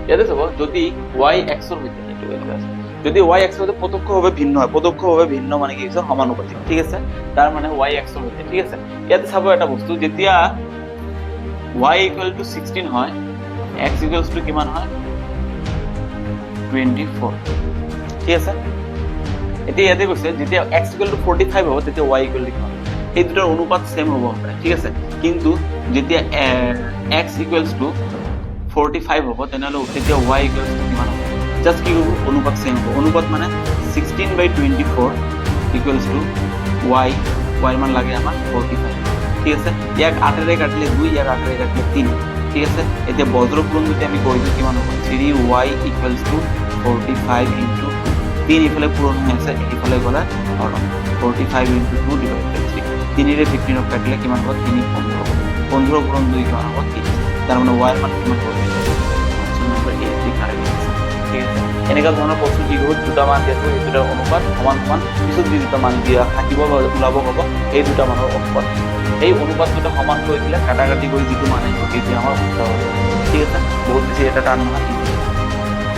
ইয়াতে চাব যদি y x ৰ সৈতে এইটো এনেকুৱা আছে যদি y x ৰ সৈতে প্ৰত্যক্ষভাৱে ভিন্ন হয় প্ৰত্যক্ষভাৱে ভিন্ন মানে কি হৈছে সমানুপাতিক ঠিক আছে তাৰ মানে y x ৰ সৈতে ঠিক আছে ইয়াতে চাব এটা বস্তু যেতিয়া y = 16 হয় x = কিমান হয় 24 ঠিক আছে এতিয়া ইয়াতে কৈছে যেতিয়া x = 45 হ'ব তেতিয়া y = কিমান এই দুটাৰ অনুপাত সেম হ'ব পাৰে ঠিক আছে কিন্তু যেতিয়া x = 45 হ'ব তেনেহলে তেতিয়া y = কিমান হ'ব জাস্ট কি হ'ব অনুপাত সেম হ'ব অনুপাত মানে 16/24 = y মান লাগে আমাৰ 45 ঠিক আছে ইয়াক 8 ৰে কাটিলে 2 ইয়াক 8 ৰে কাটিলে 3 ঠিক আছে এতিয়া বজ্ৰপূৰণ যদি আমি কৰিলে কিমান হ'ব 3y = 45 into 3 ইফালে পূৰণ হৈ আছে ইফালে গলা 45 into 2 divided by 3 3 ৰে 15 কাটিলে কিমান হ'ব 3 15 15 পূৰণ 2 কিমান হ'ব 3 তাৰ মানে y মান কিমান হ'ব option number A the correct ঠিক আছে এনেকা ধৰণৰ প্ৰশ্ন কি হ'ব দুটা মান দিয়াটো এই দুটা অনুপাত সমান সমান পিছত দুটা মান দিয়া থাকিব বা ওলাব হ'ব এই দুটা মানৰ অনুপাত এই অনুপাত দুটা সমান কৰি দিলে কাটাকাটি কৰি যিটো মান আহিব তেতিয়া আমাৰ উত্তৰ হ'ব ঠিক আছে বহুত বেছি এটা টান নহয়